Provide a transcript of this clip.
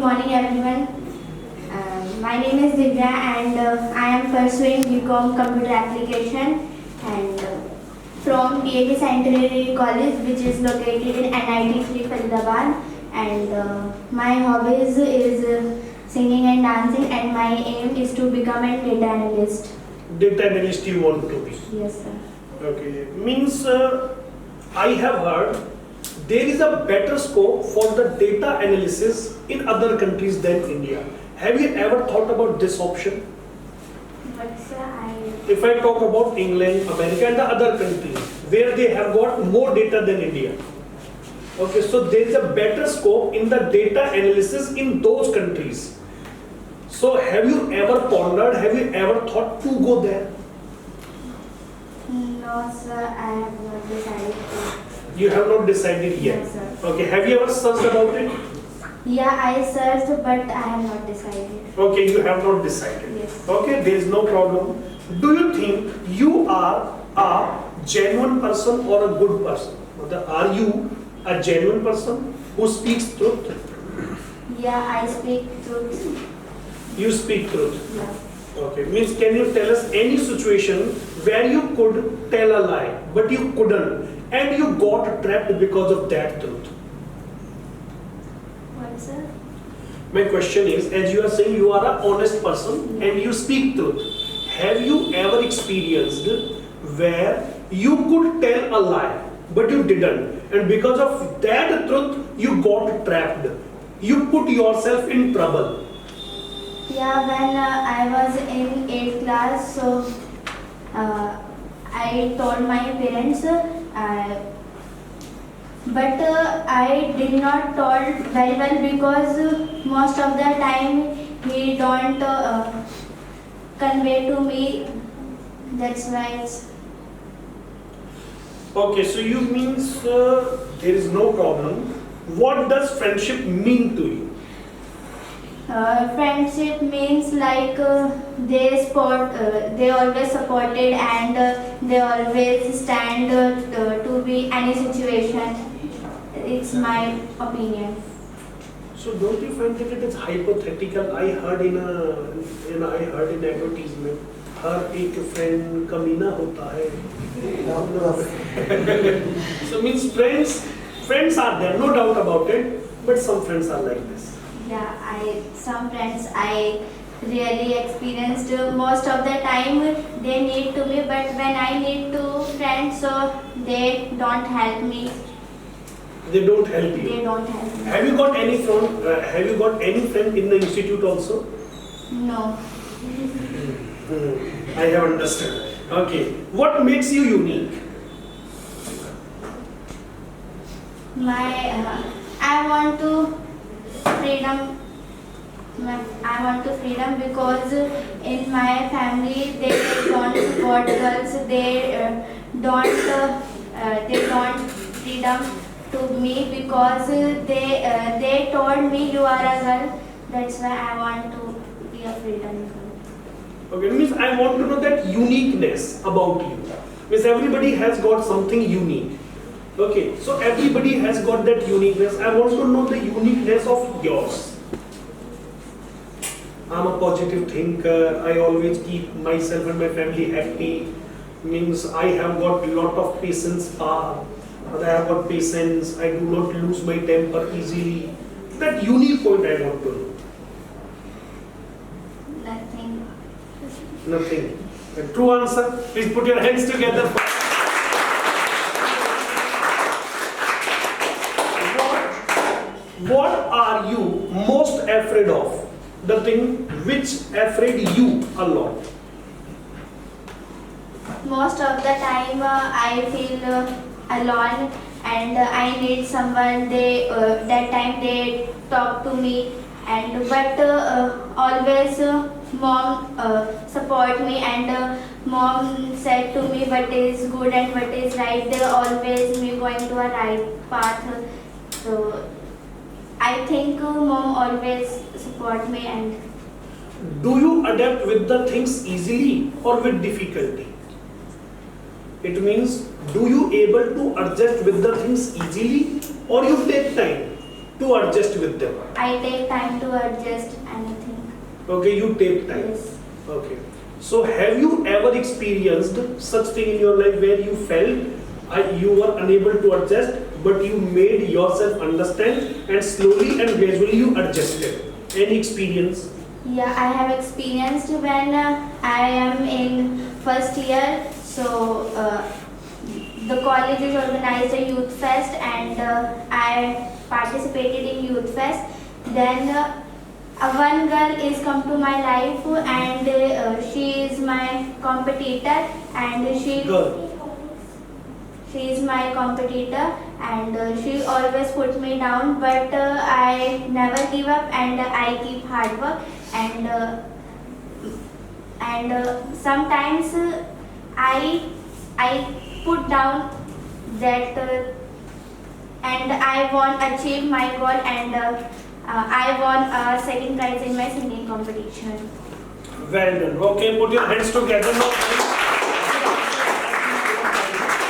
morning everyone. My name is Divya and I am pursuing BCom Computer Application and from DAV Scientific College, which is located in NIT 3 Faridabad. And my hobbies is singing and dancing, and my aim is to become a data analyst. Data analyst you want to be? Yes, sir. Okay. Means I have heard there is a better scope for the data analysis in other countries than India. Have you ever thought about this option? But sir, If I talk about England, America and the other countries where they have got more data than India. Okay, so there is a better scope in the data analysis in those countries. So have you ever pondered, have you ever thought to go there? No, sir, I have not decided to. You have not decided yet? No, sir. Okay, have you ever searched about it? Yeah, I searched, but I have not decided. Okay, you have not decided. Yes. Okay, there is no problem. Do you think you are a genuine person or a good person? Are you a genuine person who speaks truth? Yeah, I speak truth. You speak truth. Yeah. Okay, means can you tell us any situation where you could tell a lie but you couldn't and you got trapped because of that truth? What, sir? My question is, as you are saying you are an honest person and you speak truth, have you ever experienced where you could tell a lie but you didn't, and because of that truth you got trapped, you put yourself in trouble? Yeah, when I was in 8th class, so I told my parents, but I did not told very well because most of the time he don't convey to me. That's why it's. Okay, so you means there is no problem. What does friendship mean to you? Friendship means like they always supported and they always stand to be any situation. It's my opinion. So don't you find that it is hypothetical? I heard in advertisement, हर एक friend कमीना होता है. So means friends are there, no doubt about it. But some friends are like this. Yeah, some friends I really experienced most of the time they need to me, but when I need to friends, so they don't help me. They don't help you. They don't help me. Have you got any friend? Have you got any friend in the institute also? No. I have understood. Okay. What makes you unique? I want to freedom. I want to freedom because in my family they don't support girls. They don't freedom to me because they told me you are a girl. That's why I want to be a freedom girl. Okay, means I want to know that uniqueness about you. Means everybody has got something unique. Okay, so everybody has got that uniqueness. I want to know the uniqueness of yours. I'm a positive thinker. I always keep myself and my family happy. Means I have got a lot of patience. I have got patience. I do not lose my temper easily. That unique point I want to know. Nothing. Nothing. A true answer. Please put your hands together. What are you most afraid of? The thing which afraid you a lot. Most of the time I feel alone and I need someone. That time they talk to me, and but always mom support me, and mom said to me what is good and what is right. They always me going to a right path. So I think mom always support me. And do you adapt with the things easily or with difficulty? It means, do you able to adjust with the things easily or you take time? to adjust with them. I take time to adjust anything. Okay, you take time. Yes. Okay. So have you ever experienced such thing in your life where you felt you were unable to adjust, but you made yourself understand and slowly and gradually you adjusted? Any experience? Yeah, I have experienced when I am in first year. So the college is organized a youth fest, and I participated in youth fest. Then one girl is come to my life, and she is my competitor, and Girl. she is my competitor, and she always puts me down, but I never give up, and I keep hard work, and sometimes I put down that and I won achieve my goal, and I won a second prize in my singing competition. Well done. Okay, put your hands together now.